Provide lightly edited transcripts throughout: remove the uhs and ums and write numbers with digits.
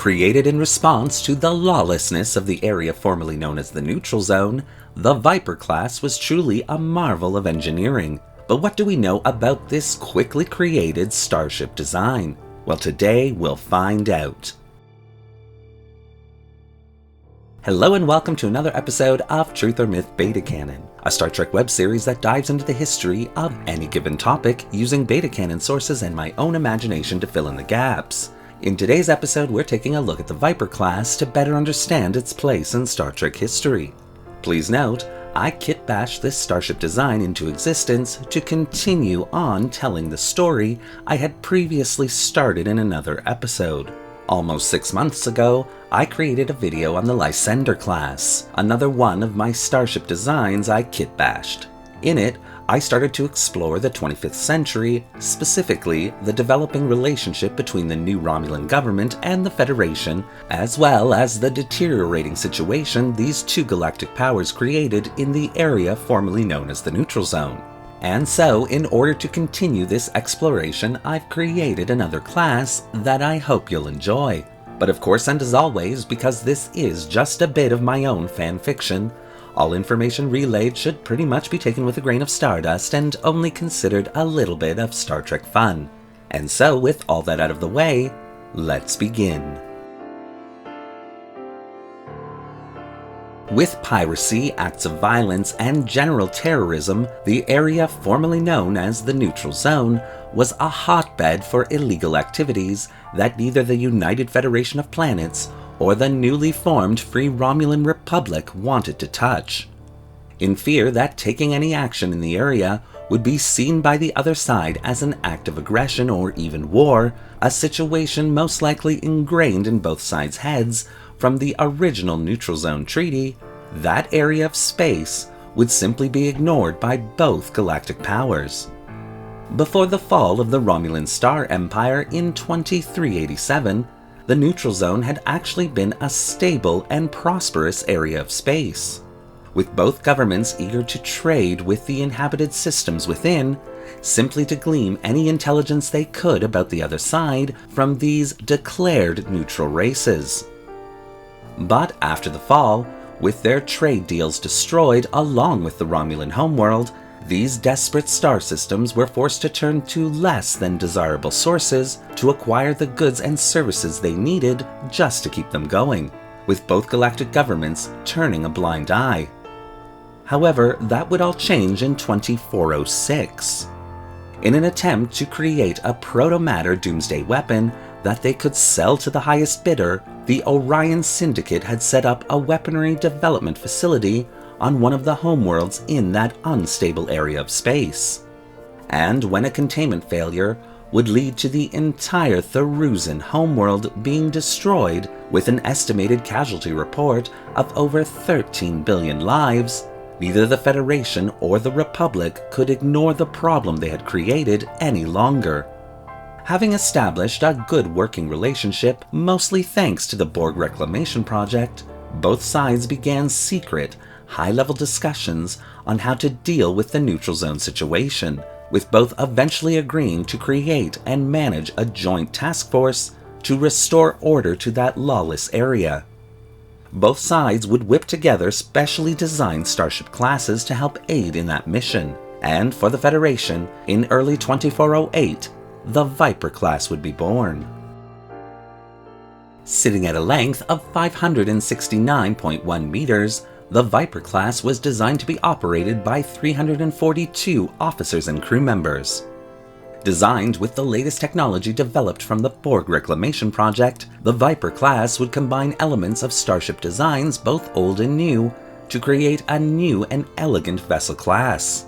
Created in response to the lawlessness of the area formerly known as the Neutral Zone, the Viper class was truly a marvel of engineering. But what do we know about this quickly created starship design? Well, today we'll find out. Hello and welcome to another episode of Truth or Myth Beta Canon, a Star Trek web series that dives into the history of any given topic using beta canon sources and my own imagination to fill in the gaps. In today's episode, we're taking a look at the Viper class to better understand its place in Star Trek history. Please note, I kitbashed this starship design into existence to continue on telling the story I had previously started in another episode. Almost 6 months ago, I created a video on the Lysander class, another one of my starship designs I kitbashed. In it, I started to explore the 25th century, specifically the developing relationship between the new Romulan government and the Federation, as well as the deteriorating situation these two galactic powers created in the area formerly known as the Neutral Zone. And so, in order to continue this exploration, I've created another class that I hope you'll enjoy. But of course, and as always, because this is just a bit of my own fan fiction, all information relayed should pretty much be taken with a grain of stardust and only considered a little bit of Star Trek fun. And so, with all that out of the way, let's begin. With piracy, acts of violence, and general terrorism, the area formerly known as the Neutral Zone was a hotbed for illegal activities that neither the United Federation of Planets or the newly formed Free Romulan Republic wanted to touch. In fear that taking any action in the area would be seen by the other side as an act of aggression or even war, a situation most likely ingrained in both sides' heads from the original Neutral Zone Treaty, that area of space would simply be ignored by both galactic powers. Before the fall of the Romulan Star Empire in 2387, the Neutral Zone had actually been a stable and prosperous area of space, with both governments eager to trade with the inhabited systems within, simply to glean any intelligence they could about the other side from these declared neutral races. But after the fall, with their trade deals destroyed along with the Romulan homeworld, these desperate star systems were forced to turn to less than desirable sources to acquire the goods and services they needed just to keep them going, with both galactic governments turning a blind eye. However, that would all change in 2406. In an attempt to create a proto-matter doomsday weapon that they could sell to the highest bidder, the Orion Syndicate had set up a weaponry development facility on one of the homeworlds in that unstable area of space. And when a containment failure would lead to the entire Theruzan homeworld being destroyed with an estimated casualty report of over 13 billion lives, neither the Federation or the Republic could ignore the problem they had created any longer. Having established a good working relationship, mostly thanks to the Borg Reclamation Project, both sides began secret, high-level discussions on how to deal with the Neutral Zone situation, with both eventually agreeing to create and manage a joint task force to restore order to that lawless area. Both sides would whip together specially designed starship classes to help aid in that mission, and for the Federation, in early 2408, the Viper class would be born. Sitting at a length of 569.1 meters, the Viper class was designed to be operated by 342 officers and crew members. Designed with the latest technology developed from the Borg Reclamation Project, the Viper class would combine elements of starship designs both old and new to create a new and elegant vessel class.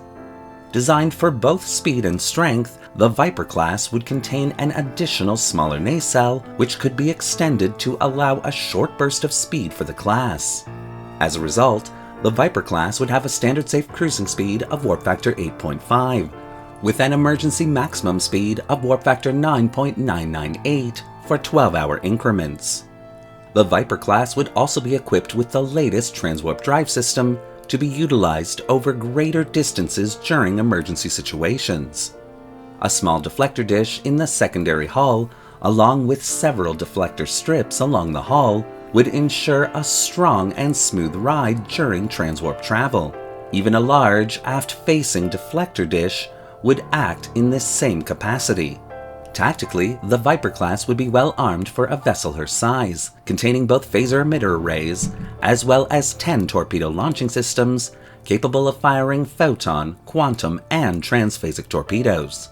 Designed for both speed and strength, the Viper class would contain an additional smaller nacelle which could be extended to allow a short burst of speed for the class. As a result, the Viper class would have a standard safe cruising speed of warp factor 8.5, with an emergency maximum speed of warp factor 9.998 for 12-hour increments. The Viper class would also be equipped with the latest transwarp drive system to be utilized over greater distances during emergency situations. A small deflector dish in the secondary hull along with several deflector strips along the hull, would ensure a strong and smooth ride during transwarp travel. Even a large, aft-facing deflector dish would act in this same capacity. Tactically, the Viper class would be well armed for a vessel her size, containing both phaser emitter arrays, as well as 10 torpedo launching systems, capable of firing photon, quantum, and transphasic torpedoes.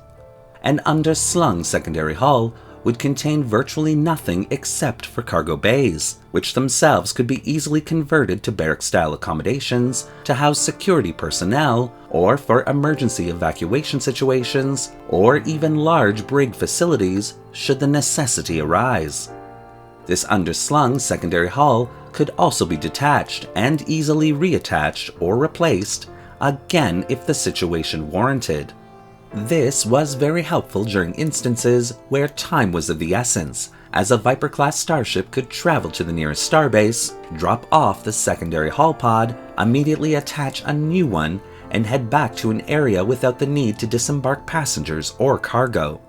An underslung secondary hull would contain virtually nothing except for cargo bays, which themselves could be easily converted to barrack-style accommodations to house security personnel, or for emergency evacuation situations, or even large brig facilities should the necessity arise. This underslung secondary hull could also be detached and easily reattached or replaced, again if the situation warranted. This was very helpful during instances where time was of the essence, as a Viper-class starship could travel to the nearest starbase, drop off the secondary hull pod, immediately attach a new one, and head back to an area without the need to disembark passengers or cargo.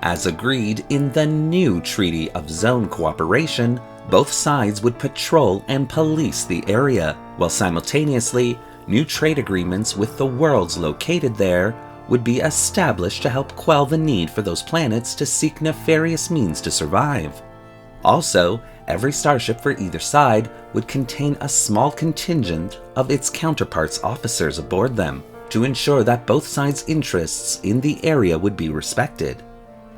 As agreed in the new Treaty of Zone Cooperation, both sides would patrol and police the area, while simultaneously new trade agreements with the worlds located there would be established to help quell the need for those planets to seek nefarious means to survive. Also, every starship for either side would contain a small contingent of its counterparts' officers aboard them, to ensure that both sides' interests in the area would be respected.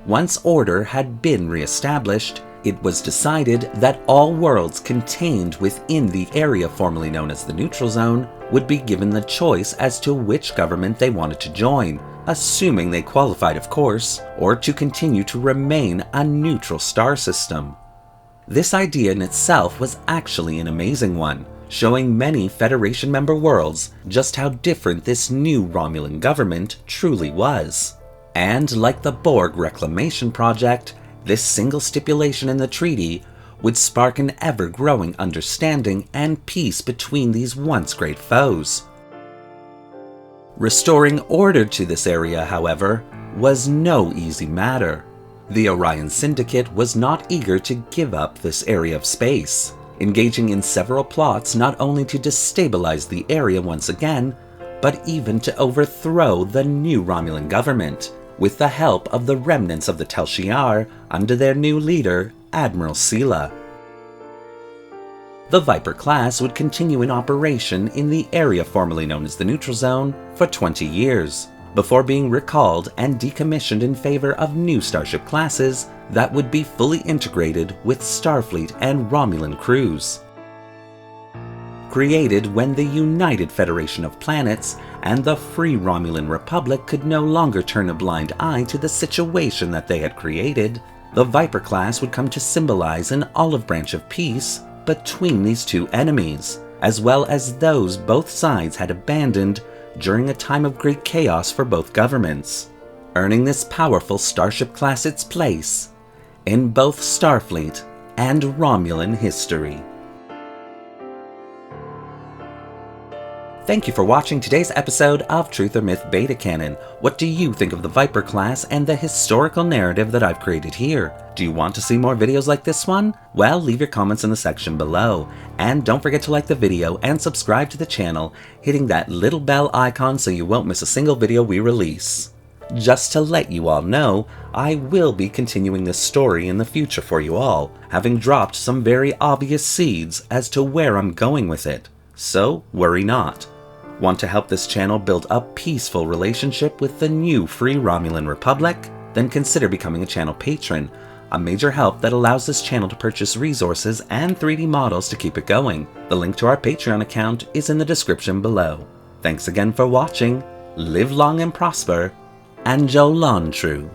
Once order had been re-established, it was decided that all worlds contained within the area formerly known as the Neutral Zone would be given the choice as to which government they wanted to join, assuming they qualified of course, or to continue to remain a neutral star system. This idea in itself was actually an amazing one, showing many Federation member worlds just how different this new Romulan government truly was. And like the Borg Reclamation Project, this single stipulation in the treaty would spark an ever-growing understanding and peace between these once great foes. Restoring order to this area, however, was no easy matter. The Orion Syndicate was not eager to give up this area of space, engaging in several plots not only to destabilize the area once again, but even to overthrow the new Romulan government, with the help of the remnants of the Tel Shiar under their new leader, Admiral Sela. The Viper class would continue in operation in the area formerly known as the Neutral Zone for 20 years, before being recalled and decommissioned in favor of new starship classes that would be fully integrated with Starfleet and Romulan crews. Created when the United Federation of Planets and the Free Romulan Republic could no longer turn a blind eye to the situation that they had created, the Viper class would come to symbolize an olive branch of peace between these two enemies, as well as those both sides had abandoned during a time of great chaos for both governments, earning this powerful starship class its place in both Starfleet and Romulan history. Thank you for watching today's episode of Truth or Myth Beta Canon. What do you think of the Viper class and the historical narrative that I've created here? Do you want to see more videos like this one? Well, leave your comments in the section below. And don't forget to like the video and subscribe to the channel, hitting that little bell icon so you won't miss a single video we release. Just to let you all know, I will be continuing this story in the future for you all, having dropped some very obvious seeds as to where I'm going with it. So, worry not. Want to help this channel build a peaceful relationship with the new Free Romulan Republic? Then consider becoming a channel patron, a major help that allows this channel to purchase resources and 3D models to keep it going. The link to our Patreon account is in the description below. Thanks again for watching, live long and prosper, and Jolan True.